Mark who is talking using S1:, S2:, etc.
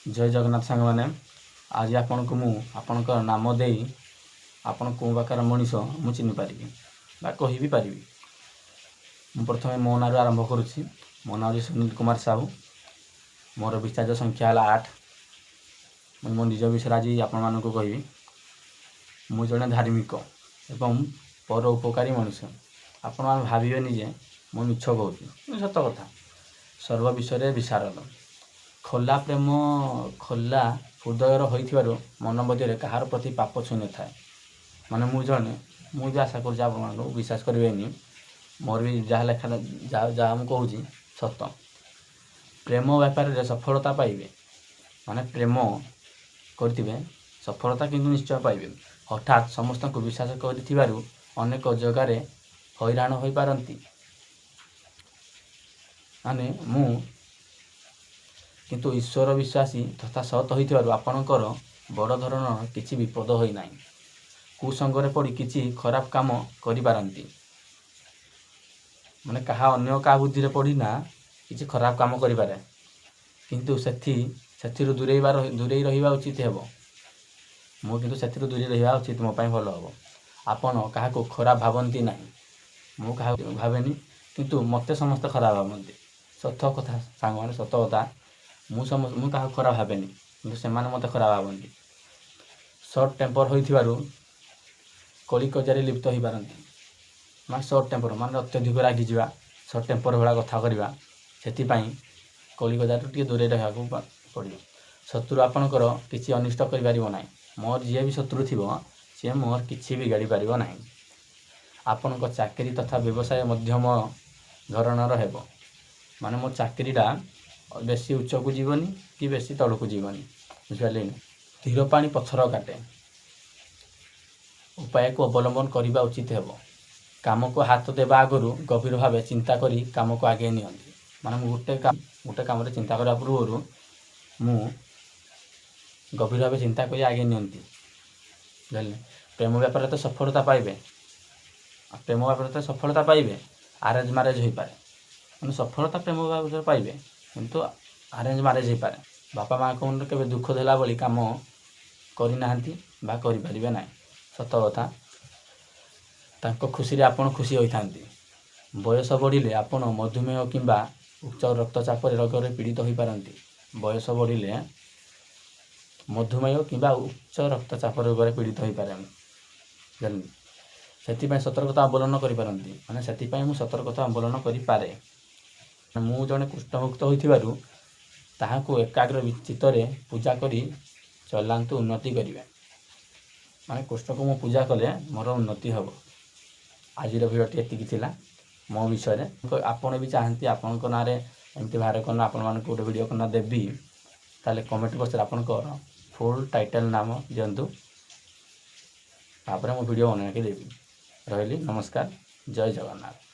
S1: जय जगन्नाथ सांग मैंने आज आपण को आपणकर नाम दे आपण को प्रकार मनीष मु चिन्ह पारि कहि भी पारि। प्रथम मो ना आरंभ करुच्ची। मो ना सुनील कुमार साहू। मोर विचार्ज संख्या है 8। मुझे मो निज विषय आज आपण मान कहि मु जड़े धार्मिक एवं पर उपकारी मनुष्य। आपण मैंने भावे जे मु मिछ कहूँ सत कथा। सर्व विषय विशारद खोला प्रेम खोला हृदयर होइथिबारु मन मध्य कहार प्रति पाप छुई न थाए। माने मुझे आशा कर विश्वास करेनि मोर भी जहाँ लेखा जहाँ मुझे कहूँ सत। प्रेम व्यापार रे सफलता पाइबे माने प्रेम करथिबे सफलता किंतु निश्चय पाइबे। हठात समस्त को विश्वास करिथिबारु अनेक जगह रे हैरान होई पारंती। माने मु किंतु ईश्वर विश्वासी तथा सत होइथिबारु आपणकर बड़ धरण किछि विपद होई नाही। कुसंगरे पड़ी किछि खराब काम करि पारंती। माने कहा अन्य का बुद्धि रे पड़ी ना किछि खराब काम करि पारे किंतु सेथिरु दूरेई रहिबा उचित हेबो। मु किंतु सेथिरु दूरेई रहिबा उचित मो पई भलो हेबो। आपण काहा को खराब भावंती नाही। मु काहा भावेनी किंतु मते समस्त खराब भावंती। सत कथा सांग माने सत कथा। मु काहा खराब भावेनी किंतु सेमाने मते खराब भावंती। शॉर्ट टेम्पर होइथिबारु कली कजारे लिप्त होई पारंती। माने शॉर्ट टेम्पर माने अत्यधिक रागी जिवा शॉर्ट टेम्पर भला कथा करबा सेति पई कली कजारे टिके दूरे रहबाकू पड़ियो। शत्रु आपणकर किछि अनिष्ट करि पारिबो नाही। मोर जे भी शत्रु थिबो से मोर किछि भी गाड़ी पारिबो नाही। आपणक चाकरी तथा व्यवसाय मध्यम धरणर हेबो। माने मो चाकरीटा बेसी उच्च को जीवनी कि बेसी तल को जीवनी बुझिपारे। धीर पानी पत्थर काटे उपाय को अवलंबन करने उचित हेबो। काम को हाथ देवा आगु गभीर भाव चिंता करी काम को आगे नियंती। माने गोटे काम चिंता करने पूर्व मु गभीर भाव चिंता करी आगे नियंती। प्रेम व्यापार तो सफलता पाइबे। प्रेम व्यापार तो सफलता पाइबे। अरेंज मैरेज हो पाए मैंने सफलता प्रेम व्यापार पाइबे किंतु अरेंज मैरेज हो पाए। बापा माँ को केवे दुख देला बोली काम करना बा करें ना। सत कथा तांको खुशी रे आपण खुशी होई थांती। बयस बढ़िले आपण मधुमेह किंबा उच्च रक्तचाप रोग रे पीड़ित होई पारंती। बयस बढ़िले मधुमेह किंबा उच्च रक्तचाप रोग रे पीड़ित होई पारंती। सेति सतर्कता अवलंबन करि पारंती। माने सेति पई मु सतर्कता अवलंबन करि पारे। मु जने कृष्णभक्त होइथिबारु ताहाको एकाग्र चित्तरे पूजा करी चलांतु उन्नति करिवे। माने कृष्ण को मु पूजा कले मोर उन्नति हबो। आज भिडियोटी एतिकी थिला मो विषय रे। आपण भी चाहंती आपण को नारे एमती बाहर करना आपण मान को गोटे वीडियो करना देबी ताले कमेंट बॉक्स रे आपण को फुल टाइटल नाम दियंतु तापर मो वीडियो बना के देबी। रहली नमस्कार। जय जगन्नाथ।